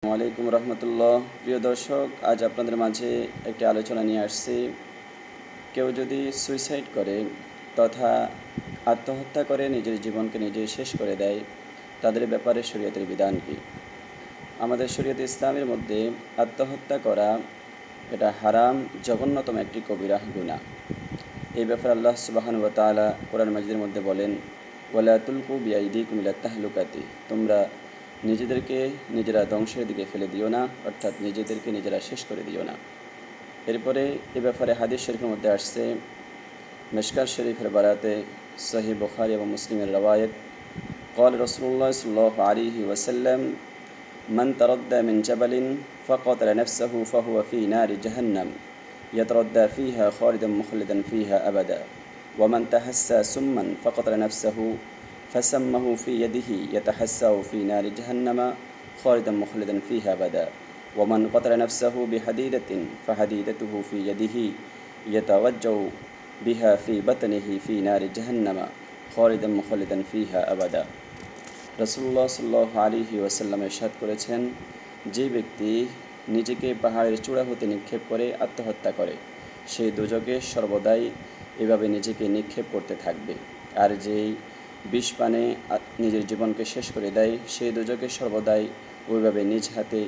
আসসালামু আলাইকুম রহমতুল্লাহ। প্রিয় দর্শক, আজ আপনাদের মাঝে একটি আলোচনা নিয়ে আসছি। কেউ যদি সুইসাইড করে তথা আত্মহত্যা করে নিজের জীবনকে নিজে শেষ করে দেয়, তাদের ব্যাপারে শরীয়তের বিধান কী? আমাদের শরীয়ত ইসলামের মধ্যে আত্মহত্যা করা এটা হারাম, জঘন্যতম একটি কবিরা গুনাহ। এই ব্যাপারে আল্লাহ সুবহানাহু ওয়া তাআলা কোরআন মাজিদের মধ্যে বলেন, ওয়ালা তুলকু বিআইদিকুম ইলা তাহলুকাতি, তোমরা নিজেদেরকে নিজেরা ধ্বংসের দিকে ফেলে দিও না, অর্থাৎ নিজেদেরকে নিজেরা শেষ করে দিও না। এরপরে এ ব্যাপারে হাদিস শরীফের মধ্যে আসছে, মিশকাত শরীফের বারাতে, সহিহ বুখারী এবং মুসলিমের রওয়ায়াত, قال رسول الله صلى الله عليه وسلم من تردى من جبل فقتل نفسه فهو في نار جهنم يتردى فيها خالدا مخلدا فيها أبدا ومن تحسى سما فقتل نفسه فسمه في يده يتحسى في نار جهنم خالدا مخلدا فيها أبدا ومن قتل نفسه بحديدة فحديدته في يده يتوجه بها في بطنه في نار جهنم خالدا مخلدا فيها أبدا। রাসূলুল্লাহ সাল্লাল্লাহু আলাইহি ওয়াসাল্লাম ইরশাদ করেছেন, যে ব্যক্তি নিজেকে পাহাড়ের চূড়া হতে নিক্ষেপ করে আত্মহত্যা করে, সে দোজখে সর্বদাই এভাবে নিজেকে নিক্ষেপ করতে থাকবে। আর যেই বিষ পানে নিজের জীবনকে শেষ করে দেয়, সে দোজখে সর্বদাই ওইভাবে নিজ হাতে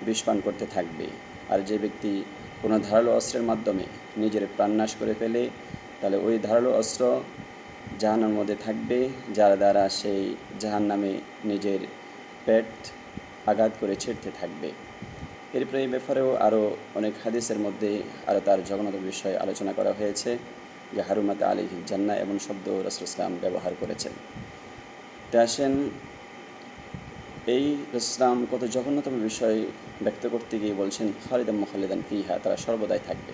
বিষ পান করতে থাকবে। আর যে ব্যক্তি কোনো ধারালো অস্ত্রের মাধ্যমে নিজের প্রাণনাশ করে ফেলে, তাহলে ওই ধারালো অস্ত্র জাহান্নামের মধ্যে থাকবে, যার দ্বারা সেই জাহান্নামে নিজের পেট আঘাত করে ছিঁড়তে থাকবে। এরপরে এই ব্যাপারেও আরও অনেক হাদিসের মধ্যে আরও তার জঘন্যতম বিষয়ে আলোচনা করা হয়েছে, যে হারুমাত আলাইহিল জান্নাহ এমন শব্দ রাসূল ইসলাম ব্যবহার করেছেন। তো আসেন, এই ইসলাম কত জঘন্যতম বিষয় ব্যক্ত করতে গিয়ে বলছেন খালিদান মুখাল্লিদান ফিহা, তারা সর্বদাই থাকবে।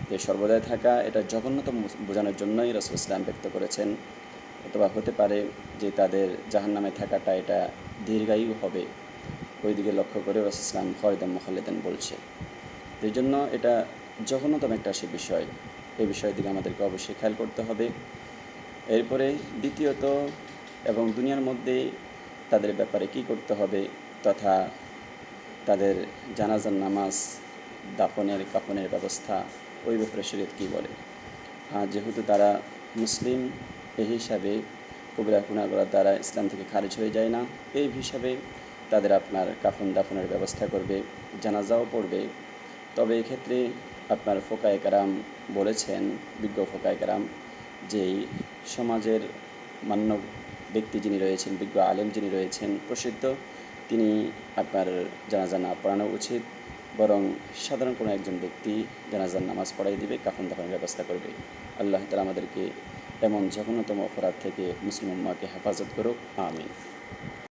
যে সর্বদাই থাকা এটা জঘন্যতম বোঝানোর জন্যই রাসূল ইসলাম ব্যক্ত করেছেন। অথবা হতে পারে যে তাদের জাহান্নামে থাকাটা এটা দীর্ঘায়ু হবে, ওই দিকে লক্ষ্য করে রাসূল ইসলাম খালিদান মুখাল্লিদান বলছে। এই জন্য এটা জঘন্যতম একটা সে বিষয়, এই বিষয়ের দিকে আমাদেরকে অবশ্যই খেয়াল করতে হবে। এরপরে দ্বিতীয়ত, এবং দুনিয়ার মধ্যে তাদের ব্যাপারে কি করতে হবে, তথা তাদের জানাজার নামাজ, দাফনের কাফনের ব্যবস্থা, ওই ব্যাপারে শরীয়ত কী বলে। যেহেতু তারা মুসলিম, এই হিসাবে কবিরা গুনাহ করার দ্বারা ইসলাম থেকে খারিজ হয়ে যায় না, এই হিসাবে তাদের আপনার কাফন দাফনের ব্যবস্থা করবে, জানাজাও পড়বে। তবে এক্ষেত্রে আপনার ফোকায়ে কেরাম বলেছেন, বিজ্ঞ ফোকায়ে কেরাম, যে সমাজের মান্য ব্যক্তি যিনি রয়েছেন, বিজ্ঞ আলেম যিনি রয়েছেন প্রসিদ্ধ, তিনি আপনার জানাজা না পড়ানো উচিত, বরং সাধারণ কোনো একজন ব্যক্তি জানাজার নামাজ পড়াই দিবে, কাফন দাফনের ব্যবস্থা করবে। আল্লাহ তাআলা আমাদেরকে এমন জঘন্যতম অপরাধ থেকে মুসলিম উম্মাহকে হেফাজত করুক, আমিন।